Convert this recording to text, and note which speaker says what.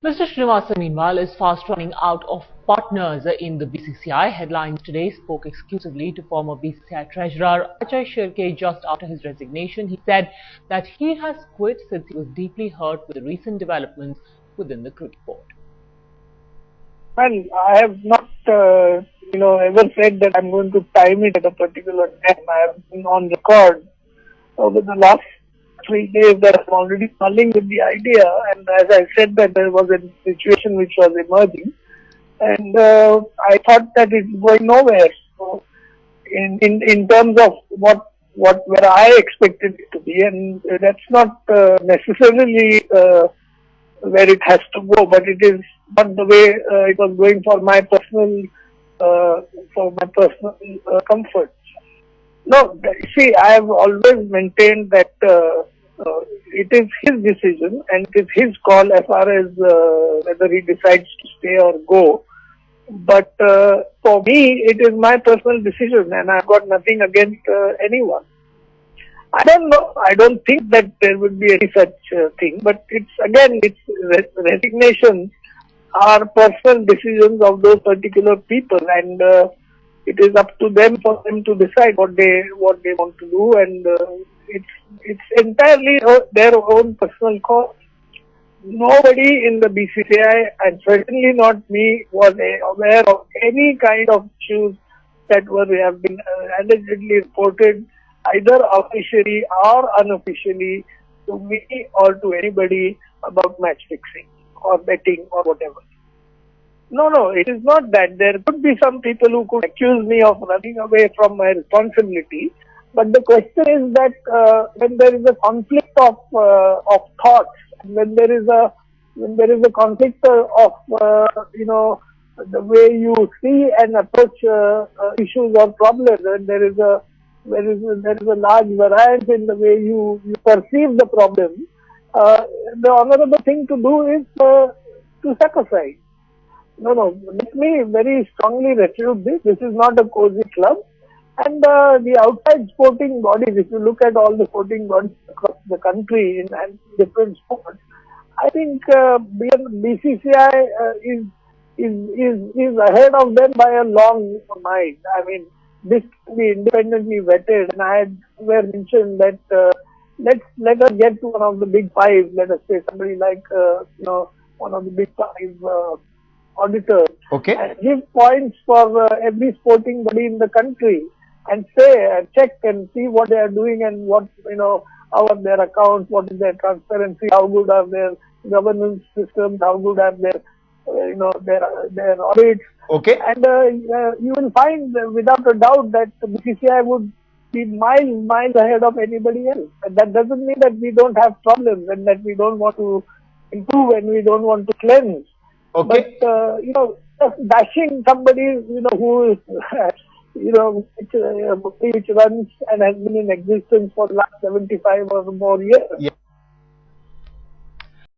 Speaker 1: Mr. Srinivasan, meanwhile, is fast running out of partners in the BCCI. Headlines today spoke exclusively to former BCCI Treasurer Ajay Shirke just after his resignation. He said that he has quit since he was deeply hurt with the recent developments within the cricket board.
Speaker 2: Well, I have not, ever said that I'm going to time it at a particular time. I have been on record over the last 3 days that I'm already mulling with the idea, and as I said that there was a situation which was emerging, and I thought that it's going nowhere. So, in terms of where I expected it to be, and that's not necessarily where it has to go, but it is not the way it was going for my personal comfort. No, see, I have always maintained that it is his decision and it is his call as far as whether he decides to stay or go. But for me, it is my personal decision and I've got nothing against anyone. I don't know. I don't think that there would be any such thing. But it's resignations are personal decisions of those particular people, and it is up to them for them to decide what they want to do, and it's entirely their own personal call. Nobody in the BCCI, and certainly not me, was aware of any kind of issues that have been allegedly reported either officially or unofficially to me or to anybody about match fixing or betting or whatever. No, it is not that. There could be some people who could accuse me of running away from my responsibility, but the question is that when there is a conflict of thoughts, when there is a conflict of the way you see and approach issues or problems, and there is a large variance in the way you perceive the problem, the honorable thing to do is to step aside. No, let me very strongly refute this. This is not a cozy club. And the outside sporting bodies, if you look at all the sporting bodies across the country in different sports, I think BCCI is ahead of them by a long mile. I mean, this can be independently vetted, and I had mentioned that let us get to one of the big five. Let us say somebody like one of the big five auditors,
Speaker 3: okay,
Speaker 2: and give points for every sporting body in the country, and check and see what they are doing and what how are their accounts, what is their transparency, how good are their governance systems, how good are their their audits.
Speaker 3: Okay.
Speaker 2: And you will find without a doubt that the BCCI would be miles ahead of anybody else. And that doesn't mean that we don't have problems and that we don't want to improve and we don't want to cleanse.
Speaker 3: Okay.
Speaker 2: But just bashing somebody who is which runs and has been in existence for the last 75 or more years.
Speaker 3: Yeah.